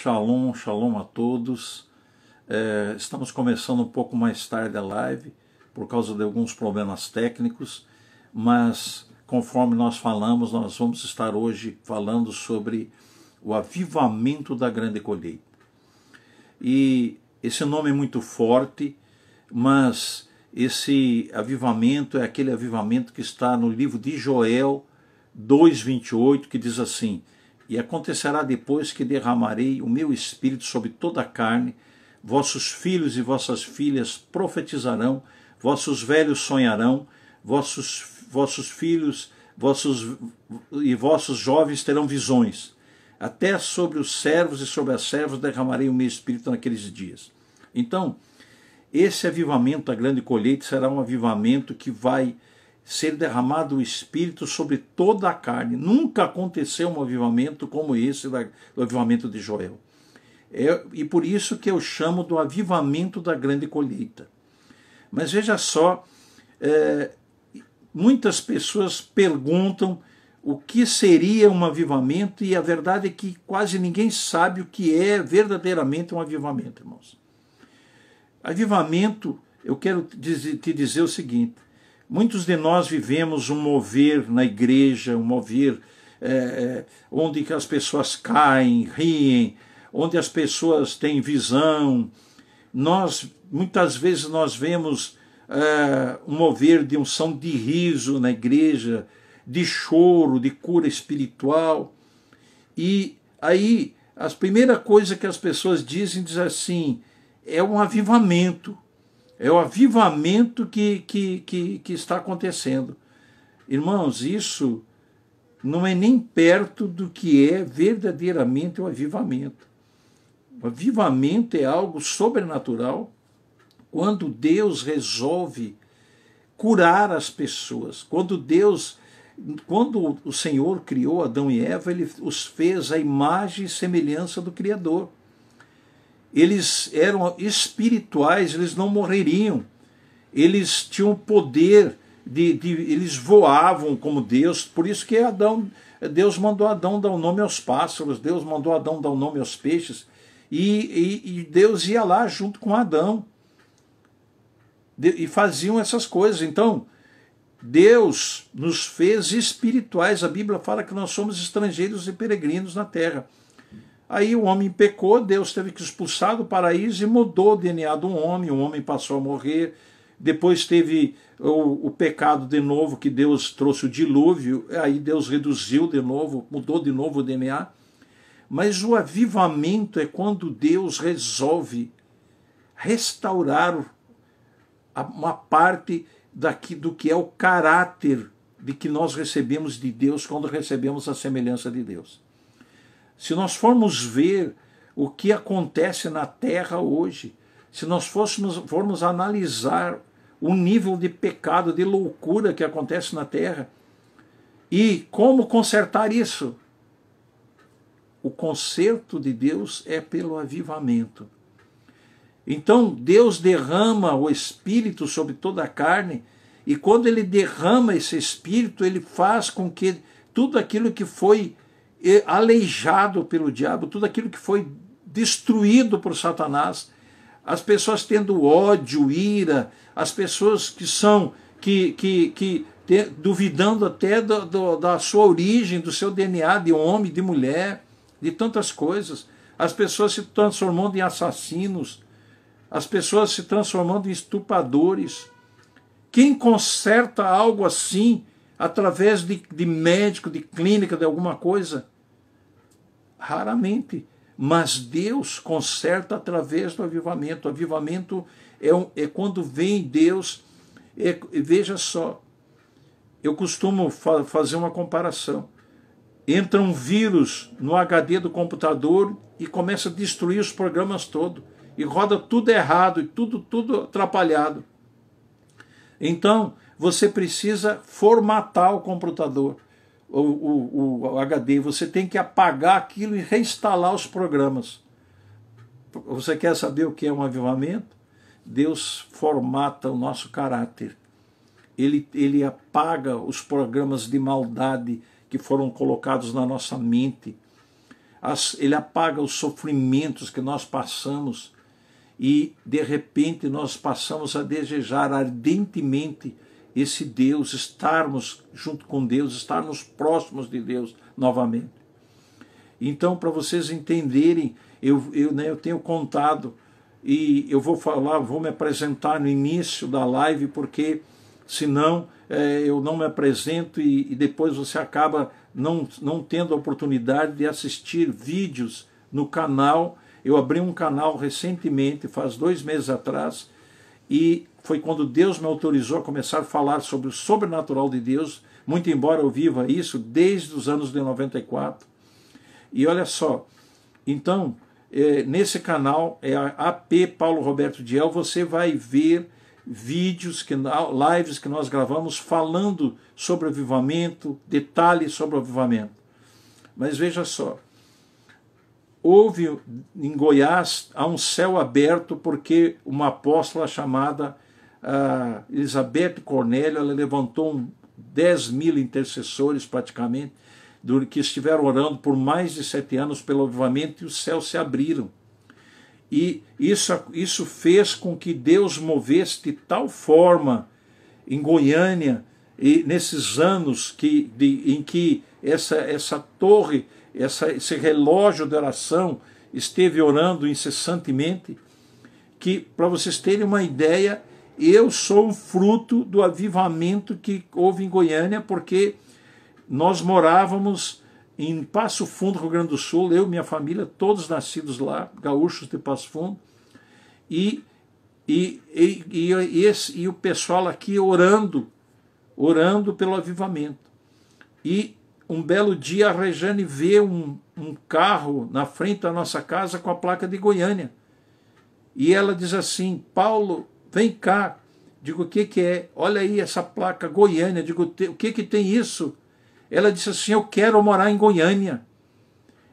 Shalom, shalom a todos. Estamos começando um pouco mais tarde a live, por causa de alguns problemas técnicos, mas conforme nós falamos, nós vamos estar hoje falando sobre o avivamento da grande colheita. E esse nome é muito forte, mas esse avivamento é aquele avivamento que está no livro de Joel 2:28, que diz assim: e acontecerá depois que derramarei o meu espírito sobre toda a carne, vossos filhos e vossas filhas profetizarão, vossos velhos sonharão, vossos filhos e vossos jovens terão visões. Até sobre os servos e sobre as servas derramarei o meu espírito naqueles dias. Então, esse avivamento da grande colheita será um avivamento que vai ser derramado o Espírito sobre toda a carne. Nunca aconteceu um avivamento como esse do avivamento de Joel. E por isso que eu chamo do avivamento da grande colheita. Mas veja só, muitas pessoas perguntam o que seria um avivamento, e a verdade é que quase ninguém sabe o que é verdadeiramente um avivamento, irmãos. Avivamento, eu quero te dizer o seguinte: muitos de nós vivemos um mover na igreja, um mover onde as pessoas caem, riem, onde as pessoas têm visão. Muitas vezes nós vemos um mover de unção de riso na igreja, de choro, de cura espiritual. E aí, a primeira coisa que as pessoas dizem assim: é um avivamento. É o avivamento que está acontecendo. Irmãos, isso não é nem perto do que é verdadeiramente o avivamento. O avivamento é algo sobrenatural quando Deus resolve curar as pessoas. Quando o Senhor criou Adão e Eva, Ele os fez à imagem e semelhança do Criador. Eles eram espirituais, eles não morreriam. Eles tinham poder, eles voavam como Deus. Por isso que Deus mandou Adão dar o nome aos pássaros, Deus mandou Adão dar o nome aos peixes. E Deus ia lá junto com Adão. E faziam essas coisas. Então, Deus nos fez espirituais. A Bíblia fala que nós somos estrangeiros e peregrinos na terra. Aí o homem pecou, Deus teve que expulsar do paraíso e mudou o DNA do homem, o homem passou a morrer. Depois teve o pecado de novo, que Deus trouxe o dilúvio, aí Deus reduziu de novo, mudou de novo o DNA. Mas o avivamento é quando Deus resolve restaurar uma parte do que é o caráter de que nós recebemos de Deus quando recebemos a semelhança de Deus. Se nós formos ver o que acontece na terra hoje, se nós formos analisar o nível de pecado, de loucura que acontece na terra, e como consertar isso? O conserto de Deus é pelo avivamento. Então Deus derrama o Espírito sobre toda a carne, e quando Ele derrama esse Espírito, Ele faz com que tudo aquilo que foi aleijado pelo diabo, tudo aquilo que foi destruído por Satanás, as pessoas tendo ódio, ira, as pessoas duvidando até da sua origem, do seu DNA de homem, de mulher, de tantas coisas, as pessoas se transformando em assassinos, as pessoas se transformando em estupradores. Quem conserta algo assim através de médico, de clínica, de alguma coisa? Raramente. Mas Deus conserta através do avivamento. O avivamento é quando vem Deus. Veja só, eu costumo fazer uma comparação. Entra um vírus no HD do computador e começa a destruir os programas todos. E roda tudo errado, e tudo atrapalhado. Então, você precisa formatar o computador, o HD. Você tem que apagar aquilo e reinstalar os programas. Você quer saber o que é um avivamento? Deus formata o nosso caráter. Ele apaga os programas de maldade que foram colocados na nossa mente. Ele apaga os sofrimentos que nós passamos e, de repente, nós passamos a desejar ardentemente esse Deus, estarmos junto com Deus, estarmos próximos de Deus novamente. Então, para vocês entenderem, eu tenho contado, e eu vou falar, vou me apresentar no início da live, porque senão eu não me apresento e depois você acaba não tendo a oportunidade de assistir vídeos no canal. Eu abri um canal recentemente, faz 2 meses atrás, e foi quando Deus me autorizou a começar a falar sobre o sobrenatural de Deus, muito embora eu viva isso desde os anos de 94. E olha só, então, nesse canal, AP Paulo Roberto Diel, você vai ver vídeos, lives que nós gravamos falando sobre avivamento, detalhes sobre o avivamento. Mas veja só, houve em Goiás, há um céu aberto, porque uma apóstola chamada Elizabeth Cornélio, ela levantou 10.000 intercessores praticamente, que estiveram orando por mais de 7 anos pelo avivamento, e os céus se abriram. E isso fez com que Deus movesse de tal forma em Goiânia, e nesses anos em que essa torre, esse relógio de oração esteve orando incessantemente, que, para vocês terem uma ideia, eu sou um fruto do avivamento que houve em Goiânia, porque nós morávamos em Passo Fundo, Rio Grande do Sul, eu e minha família, todos nascidos lá, gaúchos de Passo Fundo, e o pessoal aqui orando pelo avivamento. E um belo dia a Rejane vê um carro na frente da nossa casa com a placa de Goiânia. E ela diz assim: Paulo, vem cá. Digo, o que é? Olha aí essa placa Goiânia. Digo, o que tem isso? Ela disse assim: eu quero morar em Goiânia.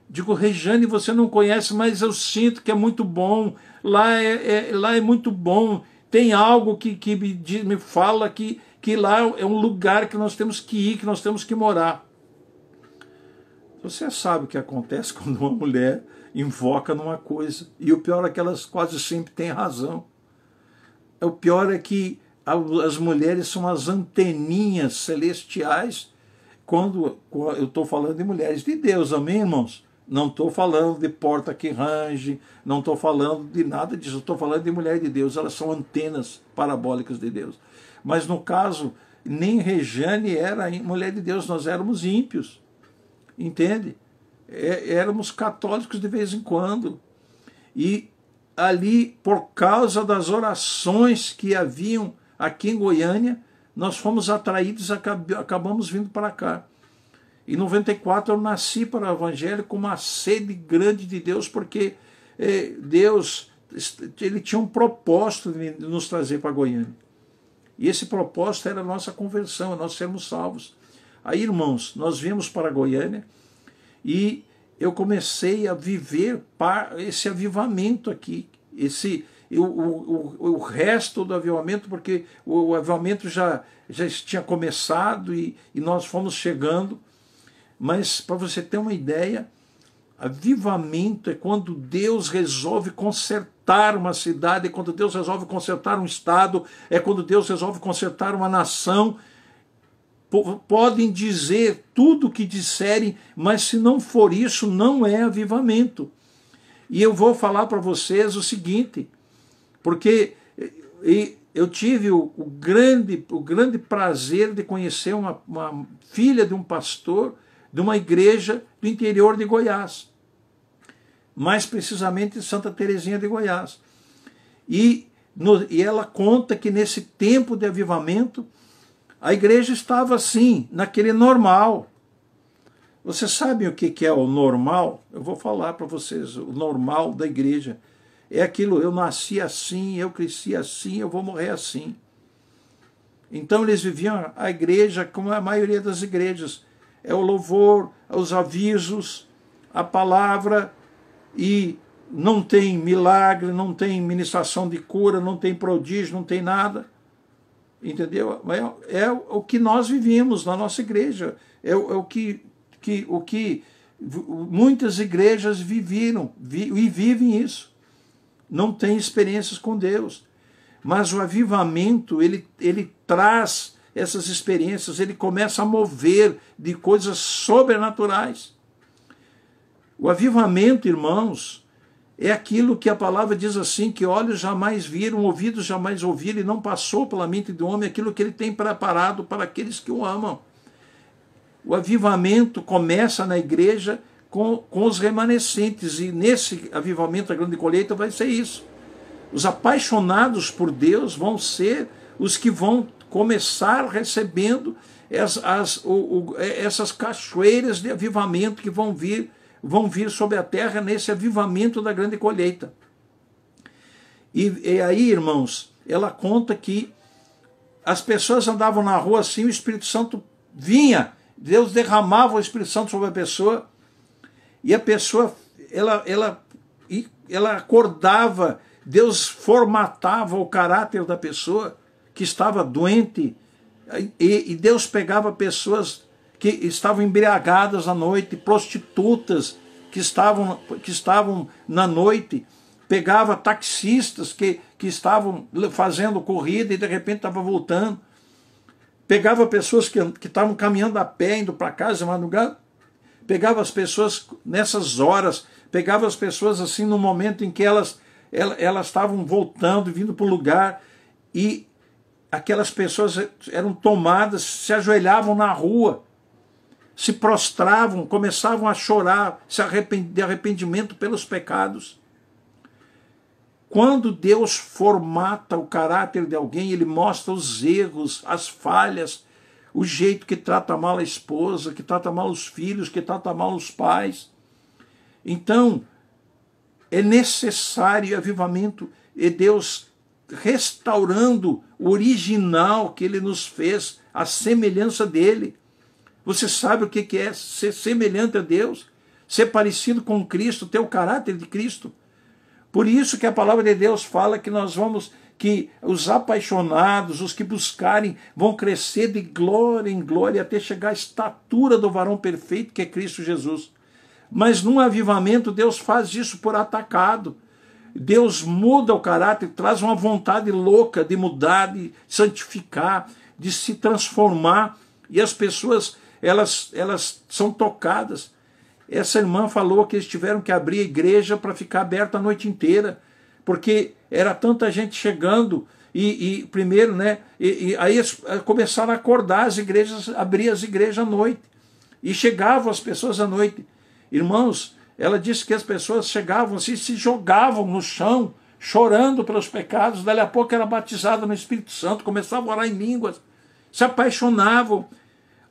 Digo, Rejane, você não conhece, mas eu sinto que é muito bom. Lá é muito bom. Tem algo que me fala que lá é um lugar que nós temos que ir, que nós temos que morar. Você sabe o que acontece quando uma mulher invoca numa coisa. E o pior é que elas quase sempre têm razão. O pior é que as mulheres são as anteninhas celestiais quando eu estou falando de mulheres de Deus, amém, irmãos? Não estou falando de porta que range, não estou falando de nada disso, estou falando de mulher de Deus, elas são antenas parabólicas de Deus. Mas no caso, nem Rejane era mulher de Deus, nós éramos ímpios, entende? Éramos católicos de vez em quando. E ali, por causa das orações que haviam aqui em Goiânia, nós fomos atraídos, acabamos vindo para cá. Em 94 eu nasci para o Evangelho com uma sede grande de Deus, porque Deus ele tinha um propósito de nos trazer para Goiânia. E esse propósito era a nossa conversão, nós sermos salvos. Aí, irmãos, nós viemos para Goiânia e eu comecei a viver esse avivamento aqui, o resto do avivamento, porque o avivamento já tinha começado e nós fomos chegando. Mas, para você ter uma ideia, avivamento é quando Deus resolve consertar uma cidade, é quando Deus resolve consertar um estado, é quando Deus resolve consertar uma nação. Podem dizer tudo o que disserem, mas se não for isso, não é avivamento. E eu vou falar para vocês o seguinte, porque eu tive o grande prazer de conhecer uma filha de um pastor de uma igreja do interior de Goiás, mais precisamente Santa Terezinha de Goiás. E ela conta que nesse tempo de avivamento, a igreja estava assim, naquele normal. Vocês sabem o que é o normal? Eu vou falar para vocês, o normal da igreja. É aquilo, eu nasci assim, eu cresci assim, eu vou morrer assim. Então eles viviam a igreja como a maioria das igrejas. É o louvor, os avisos, a palavra, e não tem milagre, não tem ministração de cura, não tem prodígio, não tem nada. Entendeu? É o que nós vivimos na nossa igreja. É o que Muitas igrejas viveram e vivem isso. Não têm experiências com Deus. Mas o avivamento, ele traz essas experiências, ele começa a mover de coisas sobrenaturais. O avivamento, irmãos, é aquilo que a palavra diz assim, que olhos jamais viram, ouvidos jamais ouviram, e não passou pela mente do homem aquilo que ele tem preparado para aqueles que o amam. O avivamento começa na igreja com os remanescentes, e nesse avivamento da grande colheita vai ser isso. Os apaixonados por Deus vão ser os que vão começar recebendo essas cachoeiras de avivamento que vão vir sobre a terra nesse avivamento da grande colheita. E aí, irmãos, ela conta que as pessoas andavam na rua assim, o Espírito Santo vinha, Deus derramava o Espírito Santo sobre a pessoa, e a pessoa, ela acordava, Deus formatava o caráter da pessoa que estava doente, e Deus pegava pessoas que estavam embriagadas à noite, prostitutas que estavam na noite, pegava taxistas que estavam fazendo corrida e de repente estavam voltando, pegava pessoas que estavam caminhando a pé, indo para casa de madrugada, pegava as pessoas nessas horas, pegava as pessoas assim no momento em que elas estavam voltando, vindo para o lugar, e aquelas pessoas eram tomadas, se ajoelhavam na rua, se prostravam, começavam a chorar, de arrependimento pelos pecados. Quando Deus formata o caráter de alguém, ele mostra os erros, as falhas, o jeito que trata mal a esposa, que trata mal os filhos, que trata mal os pais. Então, é necessário avivamento, e Deus restaurando o original que ele nos fez, a semelhança dele. Você sabe o que é ser semelhante a Deus? Ser parecido com Cristo, ter o caráter de Cristo. Por isso que a palavra de Deus fala que que os apaixonados, os que buscarem, vão crescer de glória em glória até chegar à estatura do varão perfeito que é Cristo Jesus. Mas num avivamento Deus faz isso por atacado. Deus muda o caráter, traz uma vontade louca de mudar, de santificar, de se transformar, e as pessoas elas são tocadas. Essa irmã falou que eles tiveram que abrir a igreja para ficar aberta a noite inteira, porque era tanta gente chegando, e primeiro, né, aí começaram a acordar as igrejas, abrir as igrejas à noite, e chegavam as pessoas à noite. Irmãos, ela disse que as pessoas chegavam assim, se jogavam no chão, chorando pelos pecados, dali a pouco era batizada no Espírito Santo, começavam a orar em línguas, se apaixonavam,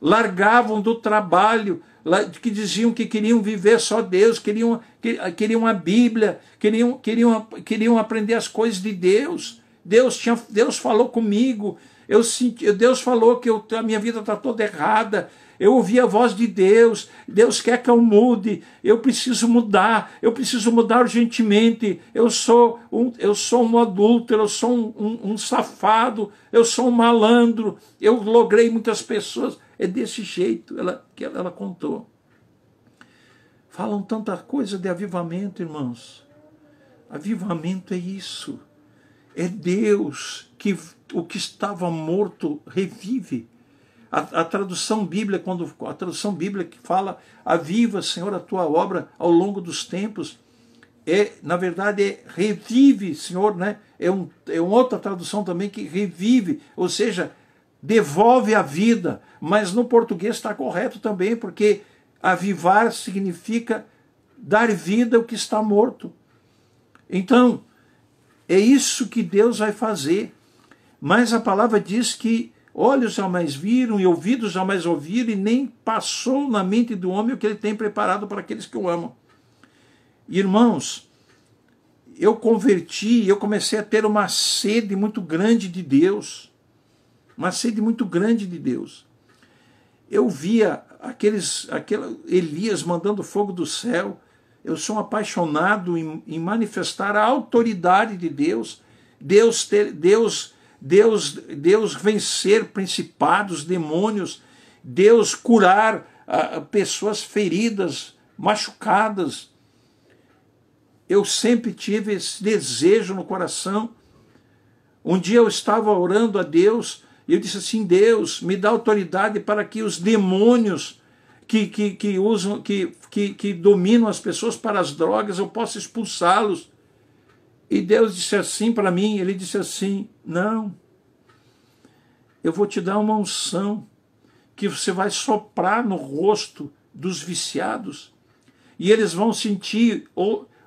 largavam do trabalho, que diziam que queriam viver só Deus, queriam a Bíblia, queriam aprender as coisas de Deus. Deus falou comigo, Deus falou que a minha vida está toda errada, eu ouvi a voz de Deus, Deus quer que eu mude, eu preciso mudar urgentemente, eu sou um adúltero, eu sou um safado, eu sou um malandro, eu logrei muitas pessoas. É desse jeito que ela contou. Falam tanta coisa de avivamento, irmãos. Avivamento é isso. É Deus que o que estava morto revive. A tradução bíblica, que fala aviva, Senhor, a tua obra ao longo dos tempos, na verdade, revive, Senhor, né? É uma outra tradução também que revive, ou seja, devolve a vida, mas no português está correto também, porque avivar significa dar vida ao que está morto. Então, é isso que Deus vai fazer. Mas a palavra diz que olhos jamais viram e ouvidos jamais ouviram, e nem passou na mente do homem o que ele tem preparado para aqueles que o amam. Irmãos, eu comecei a ter uma sede muito grande de Deus. Uma sede muito grande de Deus. Eu via Elias mandando fogo do céu. Eu sou apaixonado em manifestar a autoridade de Deus. Deus vencer principados, demônios. Deus curar pessoas feridas machucadas. Eu sempre tive esse desejo no coração. Um dia eu estava orando a Deus e eu disse assim: Deus, me dá autoridade para que os demônios que dominam as pessoas para as drogas, eu possa expulsá-los. E Deus disse assim para mim, ele disse assim: não, eu vou te dar uma unção que você vai soprar no rosto dos viciados e eles vão sentir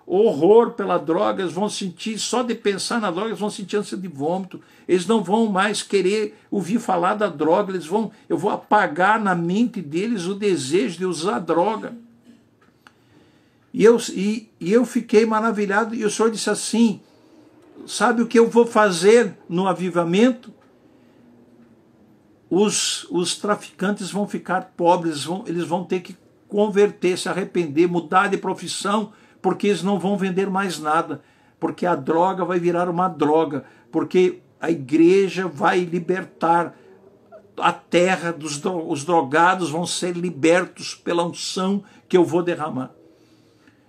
horror pela droga, eles vão sentir, só de pensar na droga, eles vão sentir ânsia de vômito, eles não vão mais querer ouvir falar da droga, eu vou apagar na mente deles o desejo de usar droga. E eu fiquei maravilhado, e o Senhor disse assim: sabe o que eu vou fazer no avivamento? Os traficantes vão ficar pobres, eles vão ter que converter, se arrepender, mudar de profissão, porque eles não vão vender mais nada, porque a droga vai virar uma droga, porque a igreja vai libertar a terra, os drogados vão ser libertos pela unção que eu vou derramar.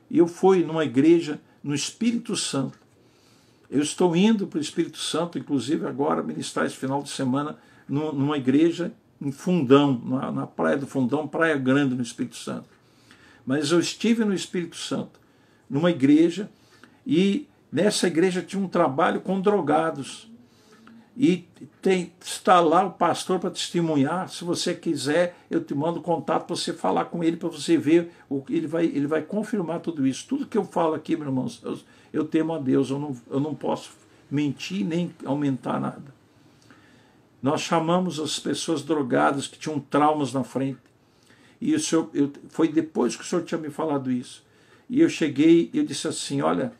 E eu fui numa igreja no Espírito Santo. Eu estou indo para o Espírito Santo, inclusive agora, ministrar esse final de semana numa igreja em Fundão, na Praia do Fundão, Praia Grande, no Espírito Santo. Mas eu estive no Espírito Santo, numa igreja, e nessa igreja tinha um trabalho com drogados. E está lá o pastor para testemunhar. Se você quiser, eu te mando contato para você falar com ele, para você ver. Ele vai confirmar tudo isso. Tudo que eu falo aqui, meus irmãos, eu temo a Deus, eu não posso mentir nem aumentar nada. Nós chamamos as pessoas drogadas que tinham traumas na frente. E foi depois que o senhor tinha me falado isso. E eu cheguei e eu disse assim: olha,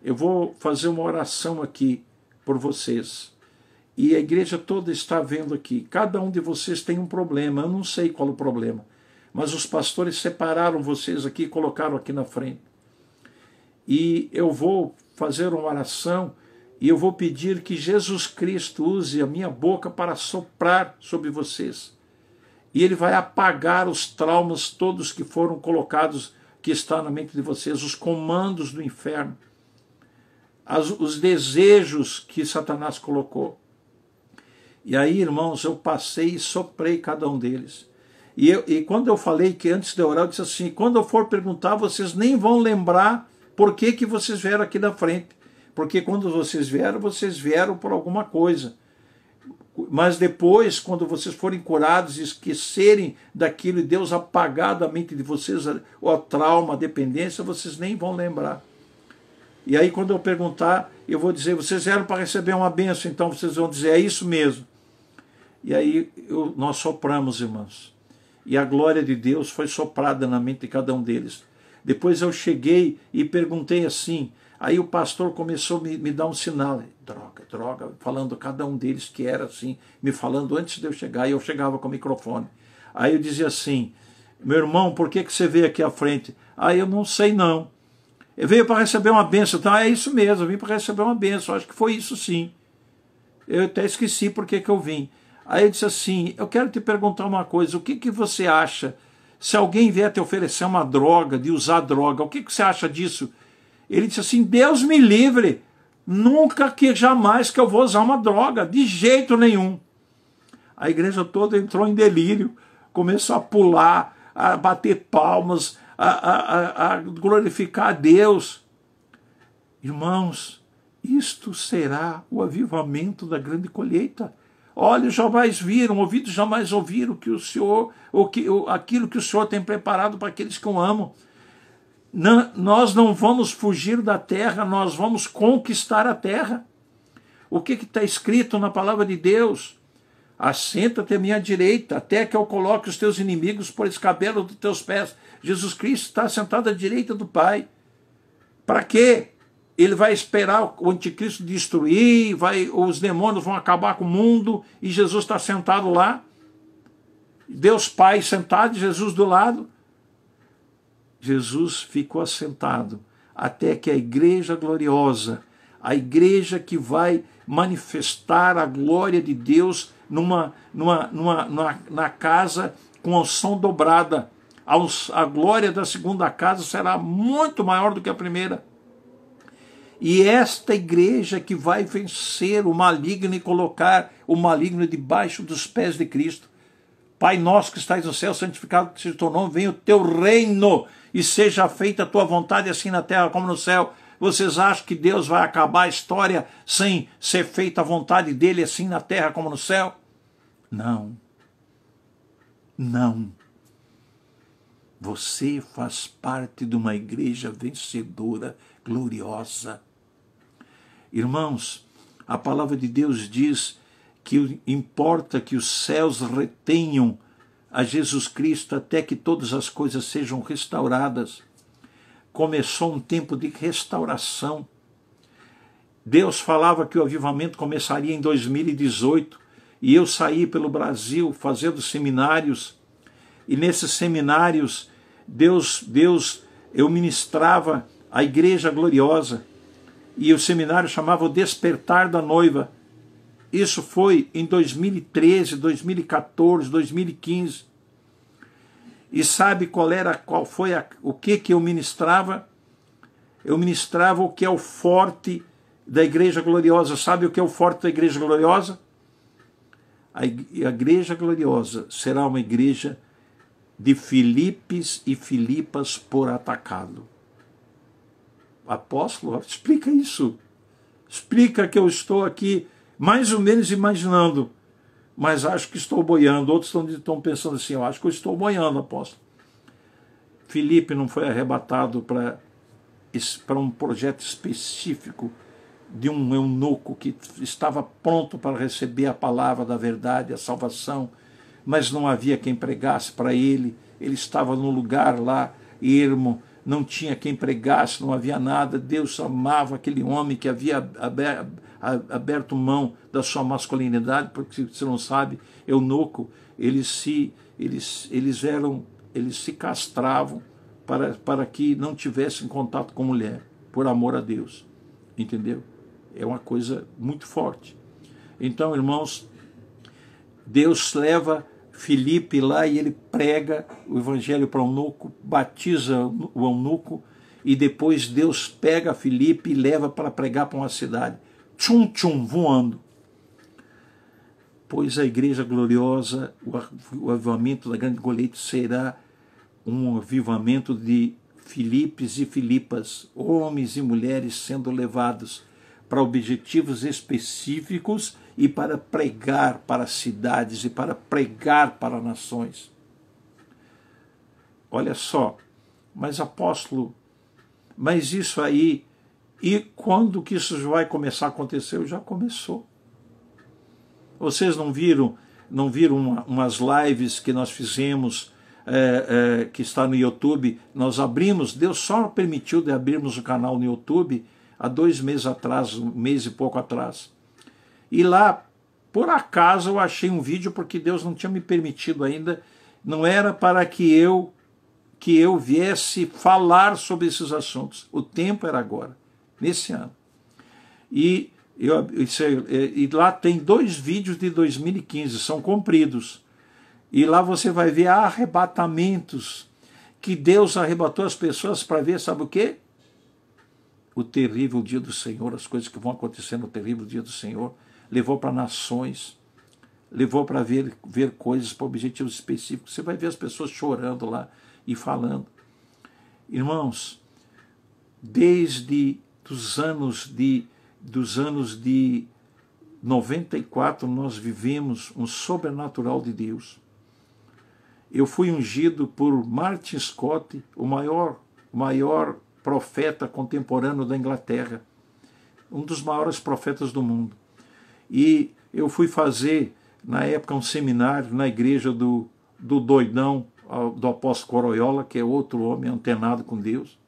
eu vou fazer uma oração aqui por vocês. E a igreja toda está vendo aqui. Cada um de vocês tem um problema. Eu não sei qual o problema. Mas os pastores separaram vocês aqui e colocaram aqui na frente. E eu vou fazer uma oração e eu vou pedir que Jesus Cristo use a minha boca para soprar sobre vocês. E Ele vai apagar os traumas todos que foram colocados, que está na mente de vocês, os comandos do inferno, os desejos que Satanás colocou. E aí, irmãos, eu passei e soprei cada um deles. E quando eu falei que antes de orar, eu disse assim: quando eu for perguntar, vocês nem vão lembrar por que vocês vieram aqui na frente. Porque quando vocês vieram por alguma coisa. Mas depois, quando vocês forem curados e esquecerem daquilo e Deus apagar da mente de vocês o trauma, a dependência, vocês nem vão lembrar. E aí quando eu perguntar, eu vou dizer: vocês vieram para receber uma bênção, então vocês vão dizer: é isso mesmo. E aí nós sopramos, irmãos. E a glória de Deus foi soprada na mente de cada um deles. Depois eu cheguei e perguntei assim. Aí o pastor começou a me dar um sinal. Droga, falando cada um deles que era assim, me falando antes de eu chegar, e eu chegava com o microfone. Aí eu dizia assim: meu irmão, por que você veio aqui à frente? Aí eu não sei não. Eu veio para receber uma bênção. Então é isso mesmo, eu vim para receber uma bênção. Acho que foi isso sim. Eu até esqueci por que eu vim. Aí eu disse assim: eu quero te perguntar uma coisa, o que você acha se alguém vier te oferecer uma droga, de usar droga, o que você acha disso? Ele disse assim: Deus me livre, nunca jamais que eu vou usar uma droga, de jeito nenhum. A igreja toda entrou em delírio, começou a pular, a bater palmas, a glorificar a Deus. Irmãos, isto será o avivamento da grande colheita. Olhos jamais viram, ouvidos jamais ouviram que o Senhor, aquilo que o Senhor tem preparado para aqueles que o amam. Nós não vamos fugir da terra, nós vamos conquistar a terra. O que está escrito na palavra de Deus? Assenta-te à minha direita, até que eu coloque os teus inimigos por escabelo dos teus pés. Jesus Cristo está sentado à direita do Pai. Para quê? Ele vai esperar o anticristo destruir, os demônios vão acabar com o mundo, e Jesus está sentado lá. Deus Pai sentado, Jesus do lado. Jesus ficou assentado até que a igreja gloriosa, a igreja que vai manifestar a glória de Deus na casa com a unção dobrada, A glória da segunda casa será muito maior do que a primeira. E esta igreja que vai vencer o maligno e colocar o maligno debaixo dos pés de Cristo. Pai nosso que estais no céu, santificado seja o teu nome, venha o teu reino e seja feita a tua vontade, assim na terra como no céu. Vocês acham que Deus vai acabar a história sem ser feita a vontade dele, assim na terra como no céu? Não. Não. Você faz parte de uma igreja vencedora, gloriosa. Irmãos, a palavra de Deus diz que importa que os céus retenham a Jesus Cristo até que todas as coisas sejam restauradas. Começou um tempo de restauração. Deus falava que o avivamento começaria em 2018 e eu saí pelo Brasil fazendo seminários, e nesses seminários eu ministrava a Igreja Gloriosa, e o seminário chamava o Despertar da Noiva. Isso foi em 2013, 2014, 2015. E sabe o que eu ministrava? Eu ministrava o que é o forte da Igreja Gloriosa. Sabe o que é o forte da Igreja Gloriosa? A Igreja Gloriosa será uma igreja de Filipes e Filipas por atacado. Apóstolo, explica isso. Explica que eu estou aqui mais ou menos imaginando, mas acho que estou boiando. Outros estão pensando assim, eu acho que eu estou boiando, apóstolo. Filipe não foi arrebatado para um projeto específico de um eunuco que estava pronto para receber a palavra da verdade, a salvação, mas não havia quem pregasse para ele. Ele estava num lugar lá, ermo, não tinha quem pregasse, não havia nada. Deus amava aquele homem que havia aberto mão da sua masculinidade, porque você não sabe, eunuco, eles se castravam para que não tivessem contato com mulher, por amor a Deus, entendeu? É uma coisa muito forte. Então, irmãos, Deus leva Filipe lá e ele prega o evangelho para o eunuco, batiza o eunuco, e depois Deus pega Filipe e leva para pregar para uma cidade. Tchum, tchum, voando. Pois a igreja gloriosa, o avivamento da grande colheita será um avivamento de Filipes e Filipas, homens e mulheres sendo levados para objetivos específicos e para pregar para cidades e para pregar para nações. Olha só, mas apóstolo, mas isso aí, e quando que isso vai começar a acontecer? Já começou. Vocês não viram umas lives que nós fizemos, que está no YouTube? Nós abrimos, Deus só permitiu de abrirmos o canal no YouTube há 2 meses atrás, 1 mês e pouco atrás. E lá, por acaso, eu achei um vídeo, porque Deus não tinha me permitido ainda, não era para que eu viesse falar sobre esses assuntos. O tempo era agora, nesse ano. E lá tem 2 vídeos de 2015, são compridos. E lá você vai ver arrebatamentos, que Deus arrebatou as pessoas para ver, sabe o quê? O terrível dia do Senhor, as coisas que vão acontecer no terrível dia do Senhor. Levou para nações, levou para ver coisas para objetivos específicos. Você vai ver as pessoas chorando lá e falando. Irmãos, desde os anos de 94 nós vivemos um sobrenatural de Deus. Eu fui ungido por Martin Scott, o maior profeta contemporâneo da Inglaterra, um dos maiores profetas do mundo. E eu fui fazer, na época, um seminário na igreja do doidão, do apóstolo Coroiola, que é outro homem antenado com Deus.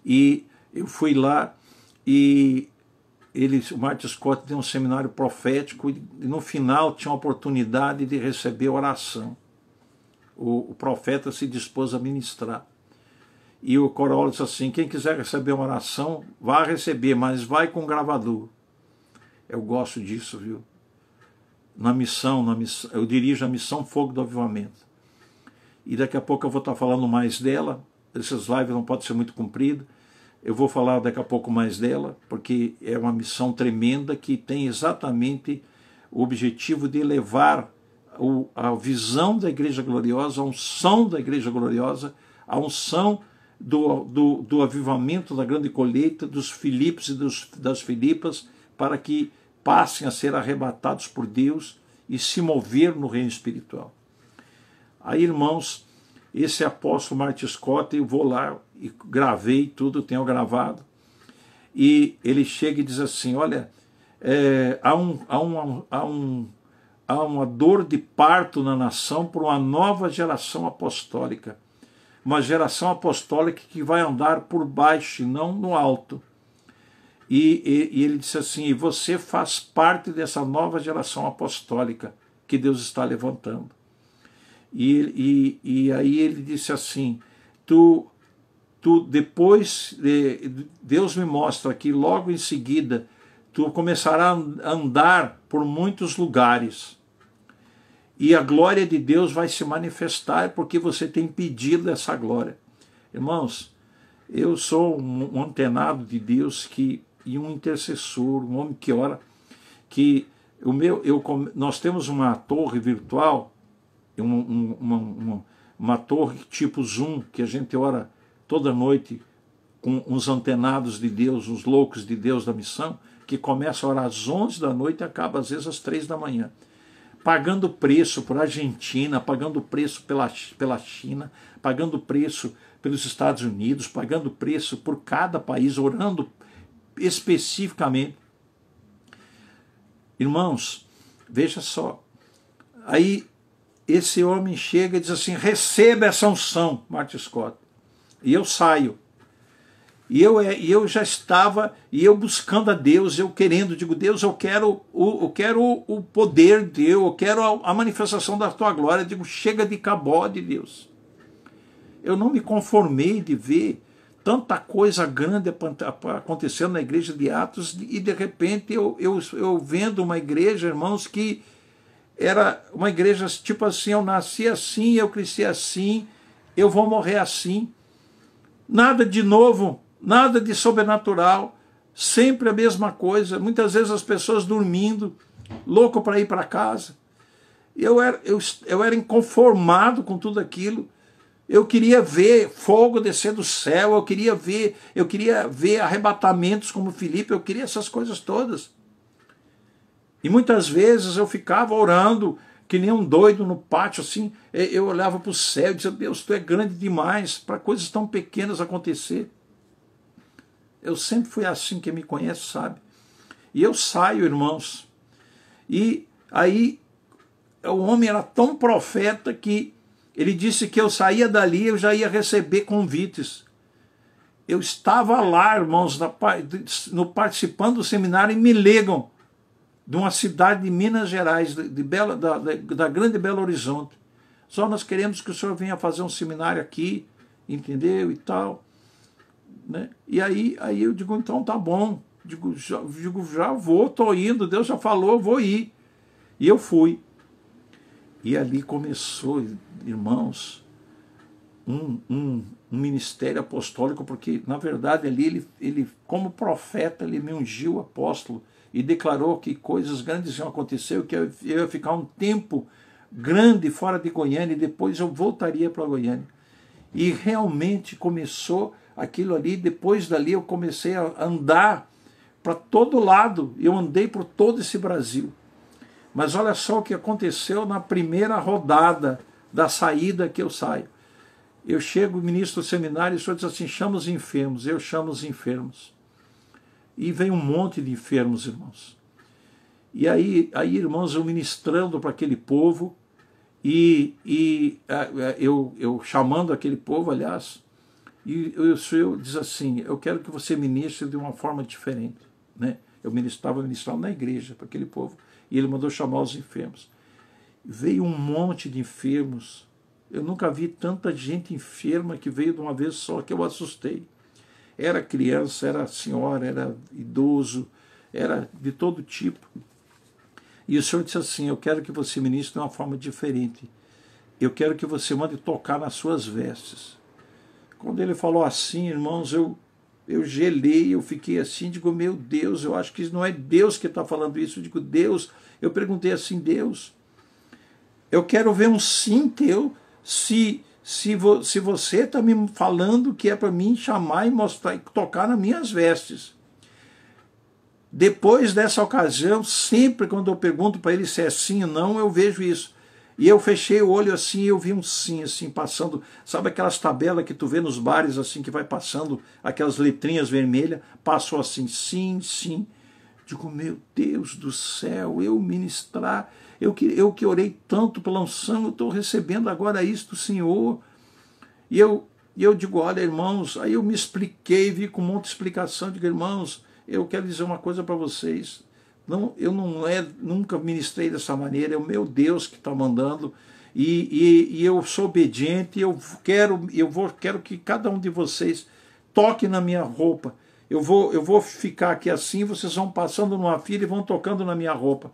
E eu fui lá e o Martin Scott deu um seminário profético, e no final tinha a oportunidade de receber oração. O profeta se dispôs a ministrar. E o Corolla disse assim: quem quiser receber uma oração, vá receber, mas vai com gravador. Eu gosto disso, viu? Na missão, eu dirijo a missão Fogo do Avivamento. e daqui a pouco eu vou estar falando mais dela. Essas lives não podem ser muito compridas. Eu vou falar daqui a pouco mais dela, porque é uma missão tremenda que tem exatamente o objetivo de levar a visão da Igreja Gloriosa, a unção da Igreja Gloriosa, a unção do avivamento da grande colheita, dos Filipos e das Filipas, para que passem a ser arrebatados por Deus e se mover no reino espiritual. Aí, irmãos, esse apóstolo Martin Scott, eu vou lá e gravei tudo, tenho gravado, e ele chega e diz assim, olha, há uma dor de parto na nação por uma nova geração apostólica, uma geração apostólica que vai andar por baixo e não no alto. E ele disse assim, e você faz parte dessa nova geração apostólica que Deus está levantando. E aí ele disse assim, depois, Deus me mostra que logo em seguida, tu começarás a andar por muitos lugares, e a glória de Deus vai se manifestar, porque você tem pedido essa glória. Irmãos, eu sou um antenado de Deus e um intercessor, um homem que ora, que nós temos uma torre virtual, uma torre tipo Zoom, que a gente ora toda noite com uns antenados de Deus, uns loucos de Deus da missão, que começa a orar às 11 da noite e acaba às vezes às 3 da manhã. Pagando preço por Argentina, pagando preço pela China, pagando preço pelos Estados Unidos, pagando preço por cada país, orando especificamente. Irmãos, veja só, aí esse homem chega e diz assim, receba essa unção, Martin Scott. E eu saio. E eu já estava, e eu buscando a Deus, eu querendo, digo, Deus, eu quero o poder de Deus, eu quero a manifestação da tua glória. Eu digo, chega de cabode, Deus. Eu não me conformei de ver tanta coisa grande acontecendo na igreja de Atos, e de repente eu vendo uma igreja, irmãos, que era uma igreja tipo assim, eu nasci assim, eu cresci assim, eu vou morrer assim. Nada de novo, nada de sobrenatural, sempre a mesma coisa. Muitas vezes as pessoas dormindo, louco para ir para casa. Eu era inconformado com tudo aquilo. Eu queria ver fogo descer do céu, eu queria ver arrebatamentos como Filipe, eu queria essas coisas todas. E muitas vezes eu ficava orando, que nem um doido no pátio, assim, eu olhava para o céu e dizia, Deus, tu é grande demais para coisas tão pequenas acontecer. Eu sempre fui assim, quem me conhece sabe. E eu saio, irmãos, e aí o homem era tão profeta que ele disse que eu saía dali, eu já ia receber convites. Eu estava lá, irmãos, participando do seminário, e me ligam de uma cidade de Minas Gerais, da grande Belo Horizonte. Só nós queremos que o senhor venha fazer um seminário aqui, entendeu, e tal. Né? E aí eu digo, então tá bom. Digo, já vou, estou indo, Deus já falou, eu vou ir. E eu fui. E ali começou, irmãos, um ministério apostólico, porque, na verdade, ali ele como profeta, ele me ungiu apóstolo e declarou que coisas grandes iam acontecer, que eu ia ficar um tempo grande fora de Goiânia e depois eu voltaria para Goiânia. E realmente começou aquilo ali. Depois dali eu comecei a andar para todo lado, eu andei por todo esse Brasil. Mas olha só o que aconteceu na primeira rodada da saída que eu saio. Eu chego, ministro do seminário, e o senhor diz assim, chama os enfermos. Eu chamo os enfermos. E vem um monte de enfermos, irmãos. E aí irmãos, eu ministrando para aquele povo, eu chamando aquele povo, aliás, e o senhor diz assim, eu quero que você ministre de uma forma diferente. Né? Eu estava ministrando na igreja para aquele povo, e ele mandou chamar os enfermos. Veio um monte de enfermos. Eu nunca vi tanta gente enferma que veio de uma vez só, que eu assustei. Era criança, era senhora, era idoso, era de todo tipo. E o senhor disse assim, eu quero que você ministre de uma forma diferente. eu quero que você mande tocar nas suas vestes. Quando ele falou assim, irmãos, eu gelei, eu fiquei assim, digo, meu Deus, eu acho que não é Deus que está falando isso. Eu digo, Deus, eu perguntei assim, Deus, eu quero ver um sim teu, se você está me falando que é para mim chamar e mostrar, e tocar nas minhas vestes. Depois dessa ocasião, sempre quando eu pergunto para ele se é sim ou não, eu vejo isso. E eu fechei o olho assim e eu vi um sim, assim, passando. Sabe aquelas tabelas que tu vê nos bares, assim, que vai passando aquelas letrinhas vermelhas? Passou assim, sim, sim. Digo, meu Deus do céu, eu ministrar, eu que orei tanto pela unção, eu estou recebendo agora isso do Senhor. E eu digo, olha, irmãos, aí eu me expliquei, vi com um monte de explicação, digo, irmãos, eu quero dizer uma coisa para vocês. Não, eu nunca ministrei dessa maneira, é o meu Deus que está mandando, e eu sou obediente, quero que cada um de vocês toque na minha roupa. Eu vou ficar aqui assim, vocês vão passando numa fila e vão tocando na minha roupa.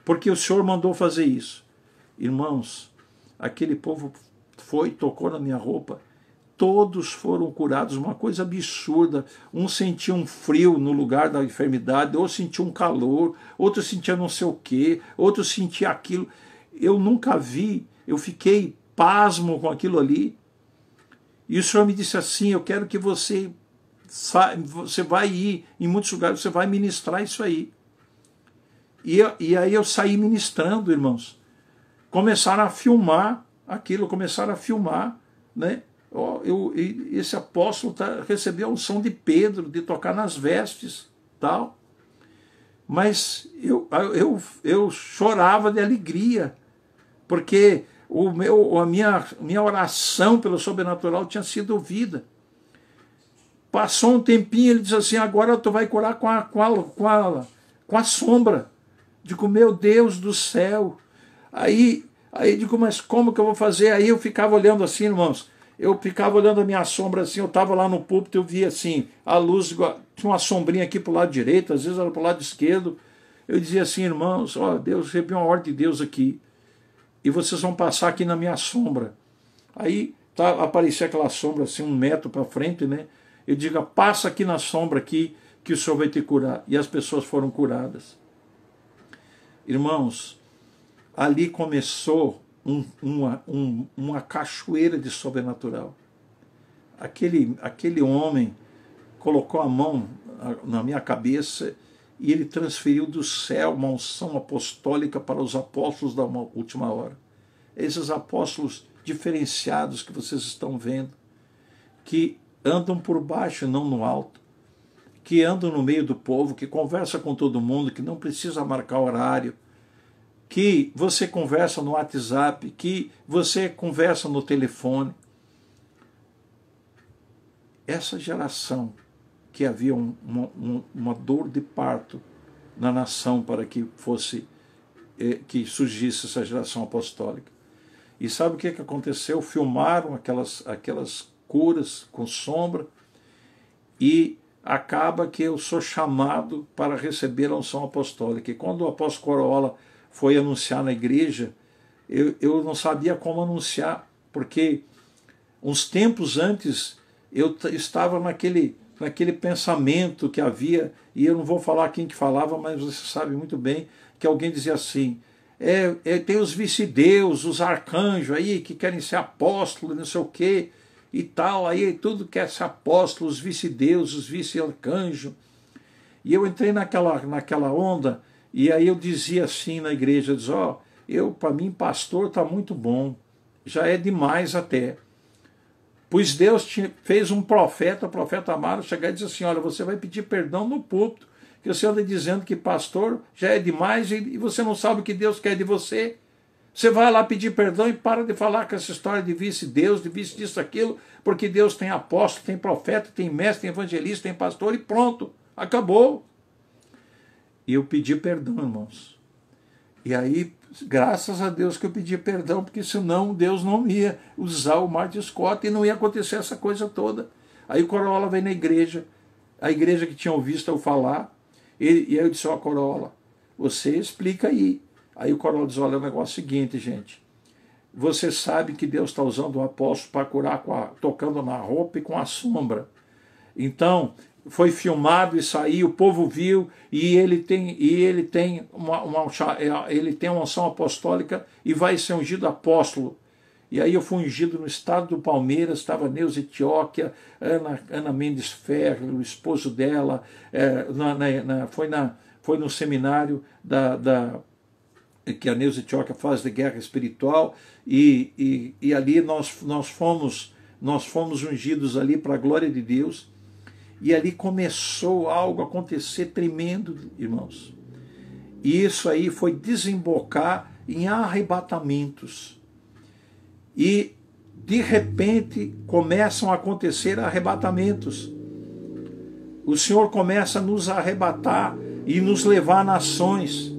Porque o Senhor mandou fazer isso. Irmãos, aquele povo tocou na minha roupa, todos foram curados, uma coisa absurda. Um sentia um frio no lugar da enfermidade, outro sentia um calor, outro sentia não sei o quê, outro sentia aquilo. Eu nunca vi, eu fiquei pasmo com aquilo ali. E o Senhor me disse assim, eu quero que você vai ir em muitos lugares, você vai ministrar isso aí. E aí eu saí ministrando, irmãos. Começaram a filmar aquilo, começaram a filmar, né? Esse apóstolo recebeu a unção de Pedro, de tocar nas vestes, tal. Mas eu chorava de alegria, porque a minha oração pelo sobrenatural tinha sido ouvida. Passou um tempinho, ele disse assim, agora tu vai curar com a sombra. Digo, meu Deus do céu. Aí digo, mas como que eu vou fazer? Aí eu ficava olhando assim, irmãos, eu ficava olhando a minha sombra assim, eu estava lá no púlpito, eu via assim, a luz, tinha uma sombrinha aqui para o lado direito, às vezes era para o lado esquerdo. Eu dizia assim, irmãos, ó, Deus, recebi uma ordem de Deus aqui, e vocês vão passar aqui na minha sombra. Aí aparecia aquela sombra assim, 1 metro para frente, né? Eu digo, passa aqui na sombra aqui, que o Senhor vai te curar. E as pessoas foram curadas. Irmãos, ali começou uma cachoeira de sobrenatural. Aquele homem colocou a mão na minha cabeça e ele transferiu do céu uma unção apostólica para os apóstolos da última hora. Esses apóstolos diferenciados que vocês estão vendo, que andam por baixo e não no alto, que andam no meio do povo, que conversa com todo mundo, que não precisa marcar horário, que você conversa no WhatsApp, que você conversa no telefone. Essa geração que havia uma dor de parto na nação para que surgisse essa geração apostólica. E sabe o que aconteceu? Filmaram aquelas curas com sombra e acaba que eu sou chamado para receber a unção apostólica. E quando o apóstolo Corolla foi anunciar na igreja, eu não sabia como anunciar, porque uns tempos antes eu estava naquele pensamento que havia, e eu não vou falar quem que falava, mas você sabe muito bem, que alguém dizia assim, tem os vice-deus, os arcanjos aí, que querem ser apóstolos, não sei o quê, e tal, aí tudo quer ser apóstolo, os vice-deus, os vice-arcanjos. E eu entrei naquela onda, e aí eu dizia assim na igreja, eu dizia, para mim pastor está muito bom, já é demais até. Pois Deus fez um profeta, o profeta Amaro, chegar e dizer assim, olha, você vai pedir perdão no púlpito, que o Senhor está dizendo que pastor já é demais e você não sabe o que Deus quer de você. Você vai lá pedir perdão e para de falar com essa história de vice-deus, de vice disso, aquilo, porque Deus tem apóstolo, tem profeta, tem mestre, tem evangelista, tem pastor e pronto, acabou. E eu pedi perdão, irmãos. E aí, graças a Deus que eu pedi perdão, porque senão Deus não ia usar o Martin Scott e não ia acontecer essa coisa toda. Aí o Corolla veio na igreja, a igreja que tinha ouvido eu falar, e aí eu disse, Corolla, você explica aí. Aí o Corolla diz, olha, o negócio é o seguinte, gente, você sabe que Deus está usando o apóstolo para curar tocando na roupa e com a sombra. Então, foi filmado e saiu, o povo viu, e ele tem uma unção apostólica e vai ser ungido apóstolo. E aí eu fui ungido no estado do Palmeiras, estava Neuza Etioquia, Ana Mendes Ferro, o esposo dela, foi no seminário que a Neuza Etioquia faz de guerra espiritual, e ali nós fomos ungidos ali para a glória de Deus, e ali começou algo a acontecer tremendo, irmãos. E isso aí foi desembocar em arrebatamentos. E, de repente, começam a acontecer arrebatamentos. O Senhor começa a nos arrebatar e nos levar a nações.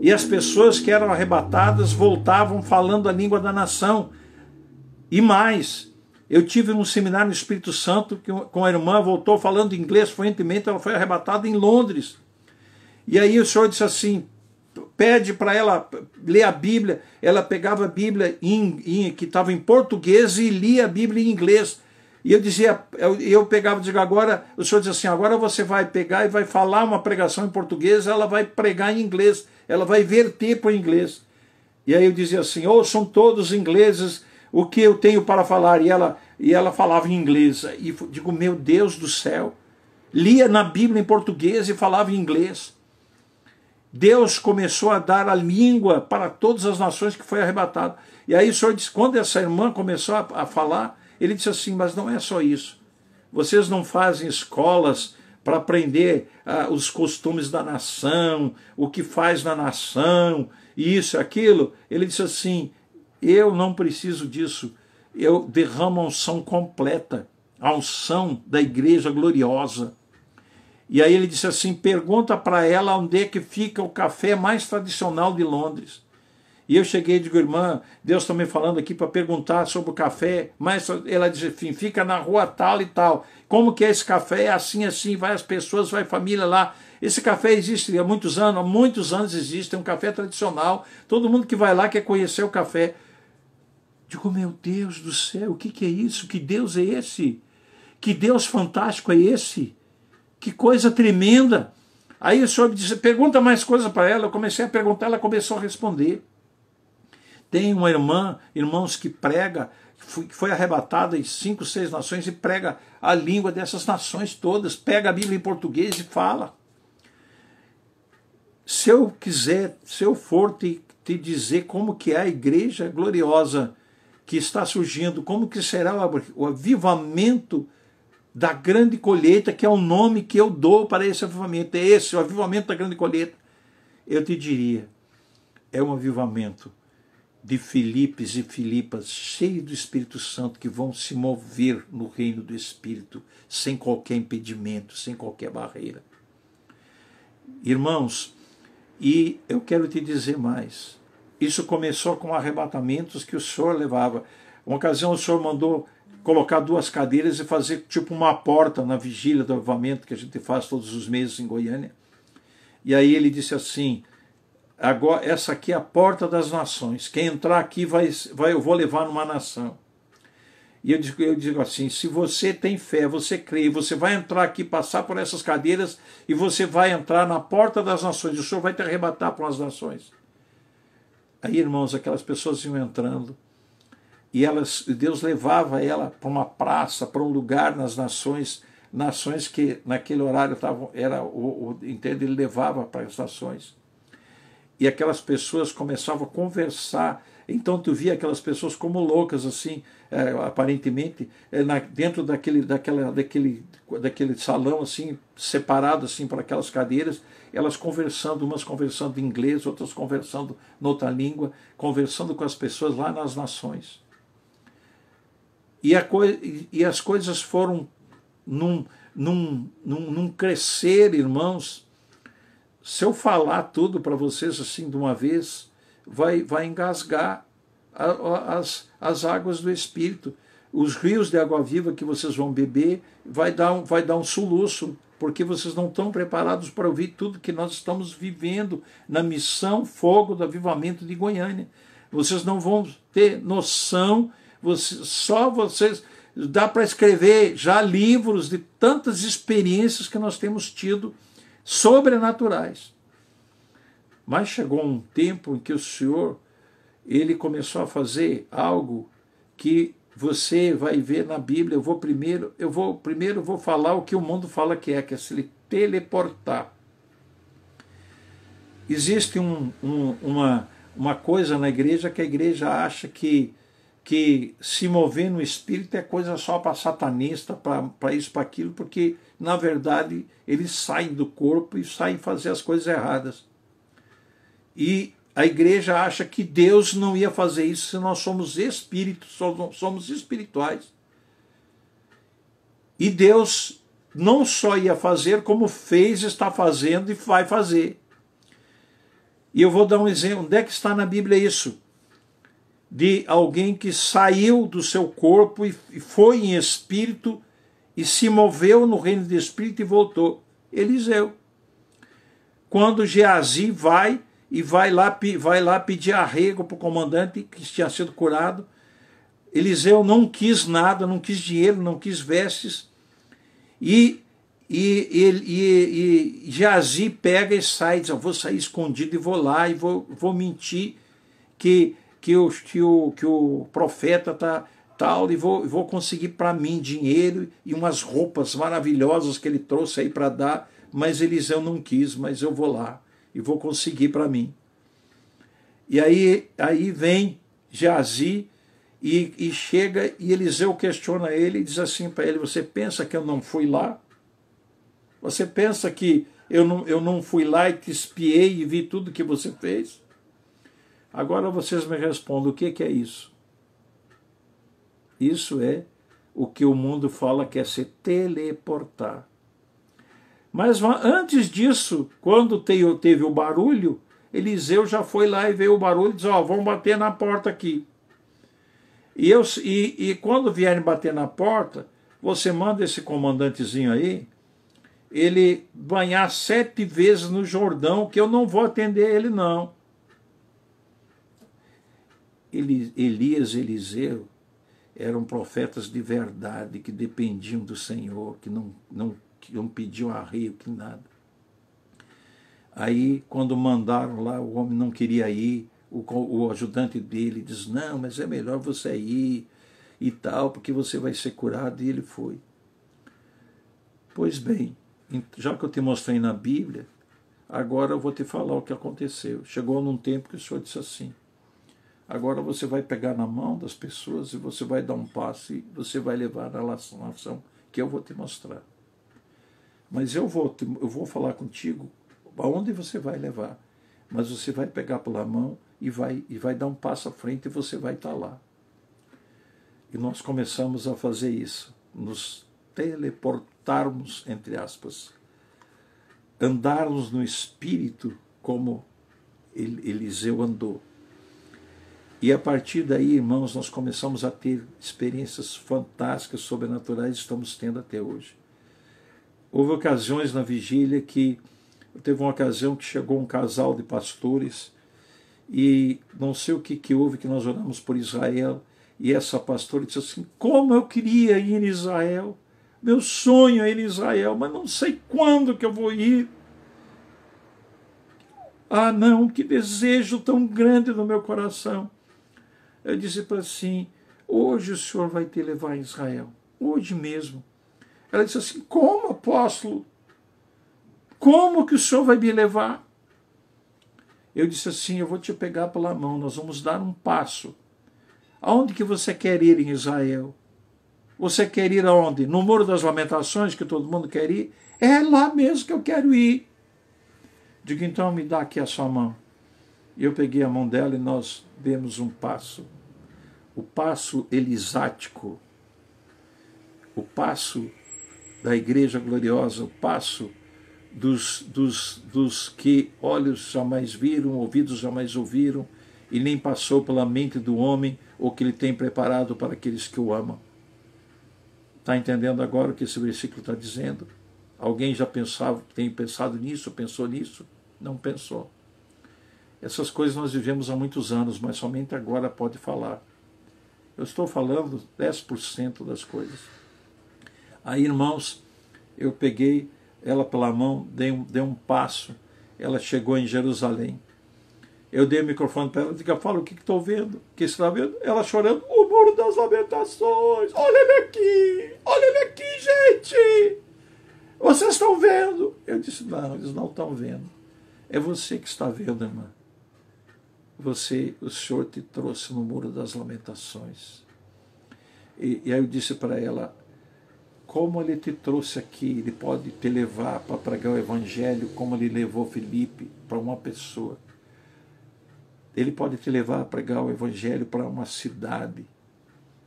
E as pessoas que eram arrebatadas voltavam falando a língua da nação. E mais, eu tive num seminário no Espírito Santo, com a irmã, voltou falando inglês fluentemente, ela foi arrebatada em Londres. E aí o Senhor disse assim, pede para ela ler a Bíblia. Ela pegava a Bíblia que estava em português e lia a Bíblia em inglês. E eu pegava e dizia, agora, o Senhor dizia assim, agora você vai pegar e vai falar uma pregação em português, ela vai pregar em inglês, ela vai verter para o inglês. E aí eu dizia assim, ouçam todos ingleses o que eu tenho para falar. E ela falava em inglês. E digo, meu Deus do céu, lia na Bíblia em português e falava em inglês. Deus começou a dar a língua para todas as nações que foi arrebatado. E aí o Senhor disse, quando essa irmã começou a falar, ele disse assim, mas não é só isso. Vocês não fazem escolas para aprender os costumes da nação, o que faz na nação, isso, aquilo. Ele disse assim, eu não preciso disso. Eu derramo a unção completa, a unção da igreja gloriosa. E aí ele disse assim, pergunta para ela onde é que fica o café mais tradicional de Londres. E eu cheguei e digo, irmã, Deus está me falando aqui para perguntar sobre o café, mas ela disse, enfim, fica na rua tal e tal. Como que é esse café? É assim, assim, vai as pessoas, vai família lá. Esse café existe há muitos anos existe, é um café tradicional. Todo mundo que vai lá quer conhecer o café. Digo, meu Deus do céu, o que é isso? Que Deus é esse? Que Deus fantástico é esse? Que coisa tremenda. Aí o Senhor me disse, pergunta mais coisa para ela. Eu comecei a perguntar, ela começou a responder. Tem uma irmã, irmãos, que prega, que foi arrebatada em 5, 6 nações e prega a língua dessas nações todas. Pega a Bíblia em português e fala. Se eu quiser, se eu for te dizer como que é a igreja gloriosa que está surgindo, como que será o avivamento da grande colheita, que é o nome que eu dou para esse avivamento, é esse, o avivamento da grande colheita, eu te diria, é um avivamento de Filipes e Filipas, cheio do Espírito Santo, que vão se mover no reino do Espírito, sem qualquer impedimento, sem qualquer barreira. Irmãos, e eu quero te dizer mais, isso começou com arrebatamentos que o Senhor levava. Uma ocasião o Senhor mandou colocar 2 cadeiras e fazer tipo uma porta na vigília do avivamento que a gente faz todos os meses em Goiânia. E aí ele disse assim, agora essa aqui é a porta das nações, quem entrar aqui eu vou levar numa nação. E eu digo assim, se você tem fé, você crê, você vai entrar aqui, passar por essas cadeiras e você vai entrar na porta das nações, o Senhor vai te arrebatar para as nações. Aí, irmãos, aquelas pessoas iam entrando, e Deus levava ela para uma praça, para um lugar nas nações que naquele horário entende, ele levava para as nações. E aquelas pessoas começavam a conversar. Então tu via aquelas pessoas como loucas, assim, aparentemente, dentro daquele salão, assim, separado assim, por aquelas cadeiras, elas conversando, umas conversando em inglês, outras conversando noutra língua, conversando com as pessoas lá nas nações. E as coisas foram num crescer, irmãos. Se eu falar tudo para vocês assim de uma vez, vai engasgar as águas do Espírito. Os rios de água viva que vocês vão beber vai dar um soluço, porque vocês não estão preparados para ouvir tudo que nós estamos vivendo na missão Fogo do Avivamento de Goiânia. Vocês não vão ter noção, só vocês... Dá para escrever já livros de tantas experiências que nós temos tido sobrenaturais. Mas chegou um tempo em que o Senhor, ele começou a fazer algo que você vai ver na Bíblia. Eu vou falar o que o mundo fala que é se teleportar. Existe uma coisa na igreja que a igreja acha que se mover no espírito é coisa só para satanista, para isso, para aquilo, porque, na verdade, eles saem do corpo e saem fazer as coisas erradas. E a igreja acha que Deus não ia fazer isso se nós somos espíritos, somos espirituais. E Deus não só ia fazer, como fez, está fazendo e vai fazer. E eu vou dar um exemplo. Onde é que está na Bíblia isso? De alguém que saiu do seu corpo e foi em espírito e se moveu no reino de espírito e voltou. Eliseu. Quando Geazi vai lá pedir arrego para o comandante que tinha sido curado, Eliseu não quis nada, não quis dinheiro, não quis vestes, e Geazi pega e sai, diz: eu vou sair escondido e vou lá e vou mentir que o profeta está tal, e vou conseguir para mim dinheiro e umas roupas maravilhosas que ele trouxe aí para dar, mas Eliseu não quis, mas eu vou lá e vou conseguir para mim. E aí vem Geazi e chega, e Eliseu questiona ele e diz assim para ele: você pensa que eu não fui lá? Você pensa que eu não fui lá e te espiei e vi tudo que você fez? Agora vocês me respondem, o que é isso? Isso é o que o mundo fala que é se teleportar. Mas antes disso, quando teve o barulho, Eliseu já foi lá e veio o barulho e disse: vamos bater na porta aqui. E quando vierem bater na porta, você manda esse comandantezinho aí, ele banhar 7 vezes no Jordão, que eu não vou atender ele, não. Elias e Eliseu eram profetas de verdade, que dependiam do Senhor, que não pediam arreio, que nada. Aí, quando mandaram lá, o homem não queria ir, o ajudante dele diz: não, mas é melhor você ir e tal, porque você vai ser curado, e ele foi. Pois bem, já que eu te mostrei na Bíblia, agora eu vou te falar o que aconteceu. Chegou num tempo que o Senhor disse assim: agora você vai pegar na mão das pessoas e você vai dar um passo e você vai levar na ação que eu vou te mostrar. Mas eu vou falar contigo aonde você vai levar, mas você vai pegar pela mão e vai dar um passo à frente e você vai estar lá. E nós começamos a fazer isso, nos teleportarmos, entre aspas, andarmos no espírito como Eliseu andou. E a partir daí, irmãos, nós começamos a ter experiências fantásticas, sobrenaturais, estamos tendo até hoje. Houve ocasiões na vigília que, teve uma ocasião que chegou um casal de pastores, e não sei o que houve, que nós oramos por Israel, e essa pastora disse assim: como eu queria ir em Israel, meu sonho é ir em Israel, mas não sei quando que eu vou ir. Ah não, que desejo tão grande no meu coração. Eu disse para assim: hoje o senhor vai te levar a Israel, hoje mesmo. Ela disse assim: como, apóstolo? Como que o senhor vai me levar? Eu disse assim: eu vou te pegar pela mão, nós vamos dar um passo. Aonde que você quer ir em Israel? Você quer ir aonde? No Muro das Lamentações, que todo mundo quer ir? É lá mesmo que eu quero ir. Digo: então me dá aqui a sua mão. E eu peguei a mão dela e nós demos um passo. O passo elisático. O passo da Igreja Gloriosa. O passo dos que olhos jamais viram, ouvidos jamais ouviram, e nem passou pela mente do homem o que ele tem preparado para aqueles que o amam. Está entendendo agora o que esse versículo está dizendo? Alguém já tem pensado nisso, pensou nisso? Não pensou. Essas coisas nós vivemos há muitos anos, mas somente agora pode falar. Eu estou falando 10% das coisas. Aí, irmãos, eu peguei ela pela mão, dei um passo, ela chegou em Jerusalém. Eu dei o microfone para ela e disse, fala o que estou vendo. O que você está vendo? Ela chorando, o Muro das Lamentações. Olha ele aqui, gente. Vocês estão vendo? Eu disse, não, eles não estão vendo. É você que está vendo, irmã. O Senhor te trouxe no Muro das Lamentações. E aí eu disse para ela, como ele te trouxe aqui, ele pode te levar para pregar o Evangelho, como ele levou Filipe para uma pessoa. Ele pode te levar a pregar o Evangelho para uma cidade,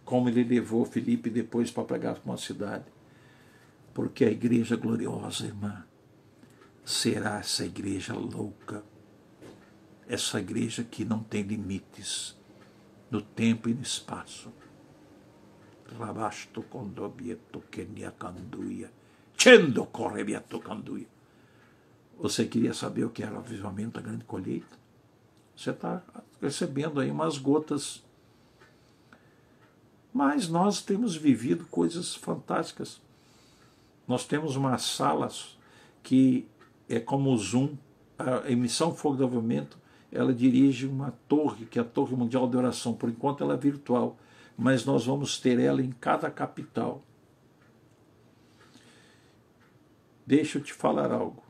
como ele levou Filipe depois para pregar para uma cidade. Porque a igreja gloriosa, irmã, será essa igreja louca, essa igreja que não tem limites no tempo e no espaço. Rabasto condobieto kenia canduia, chendo correbieto canduia. Você queria saber o que era o avivamento da grande colheita? Você está recebendo aí umas gotas. Mas nós temos vivido coisas fantásticas. Nós temos umas salas que é como o Zoom. A Emissão Fogo do Avivamento, ela dirige uma torre, que é a Torre Mundial de Oração. Por enquanto ela é virtual, mas nós vamos ter ela em cada capital. Deixa eu te falar algo.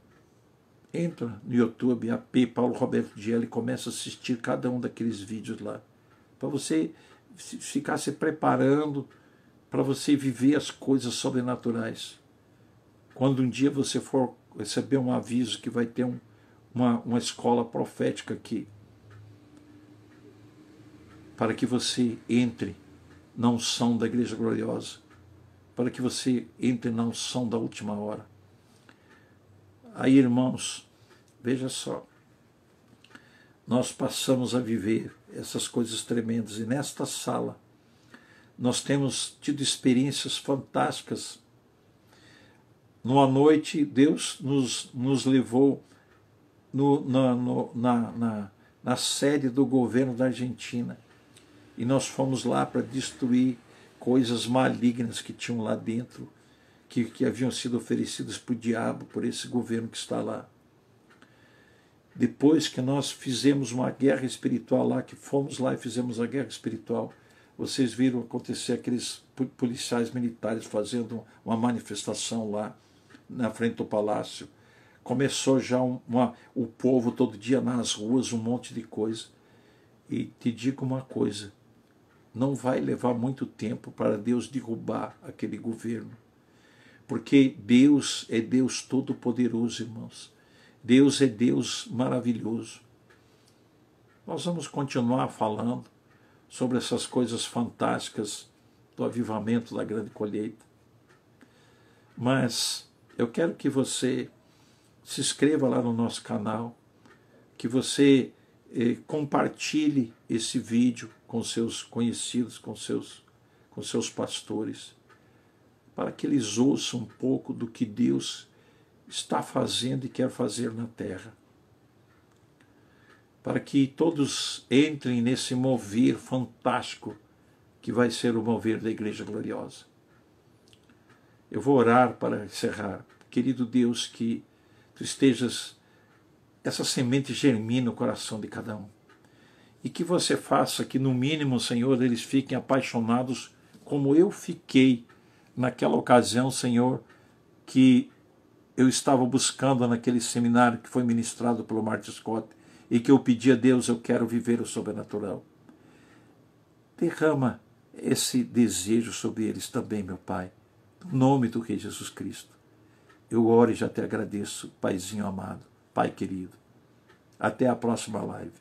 Entra no YouTube, AP Paulo Roberto Diel, e começa a assistir cada um daqueles vídeos lá. Para você ficar se preparando, para você viver as coisas sobrenaturais. Quando um dia você for receber um aviso que vai ter uma escola profética aqui, para que você entre na unção da Igreja Gloriosa, para que você entre na unção da última hora. Aí, irmãos, veja só, nós passamos a viver essas coisas tremendas, e nesta sala nós temos tido experiências fantásticas. Numa noite, Deus nos levou na sede do governo da Argentina, e nós fomos lá para destruir coisas malignas que tinham lá dentro, que haviam sido oferecidas para o diabo, por esse governo que está lá. Depois que nós fizemos uma guerra espiritual lá, que fomos lá e fizemos a guerra espiritual, vocês viram acontecer aqueles policiais militares fazendo uma manifestação lá na frente do palácio. Começou já o povo todo dia nas ruas, um monte de coisa. E te digo uma coisa, não vai levar muito tempo para Deus derrubar aquele governo. Porque Deus é Deus todo-poderoso, irmãos. Deus é Deus maravilhoso. Nós vamos continuar falando sobre essas coisas fantásticas do avivamento da grande colheita. Mas eu quero que você se inscreva lá no nosso canal, que você compartilhe esse vídeo com seus conhecidos, com seus pastores, para que eles ouçam um pouco do que Deus está fazendo e quer fazer na terra. Para que todos entrem nesse mover fantástico que vai ser o mover da Igreja Gloriosa. Eu vou orar para encerrar. Querido Deus, que Tu estejas, essa semente germine no coração de cada um. E que você faça que, no mínimo, Senhor, eles fiquem apaixonados como eu fiquei naquela ocasião, Senhor, que eu estava buscando naquele seminário que foi ministrado pelo Martin Scott, e que eu pedi a Deus, eu quero viver o sobrenatural. Derrama esse desejo sobre eles também, meu Pai, no nome do Rei Jesus Cristo. Eu oro e já te agradeço, Paizinho amado, Pai querido. Até a próxima live.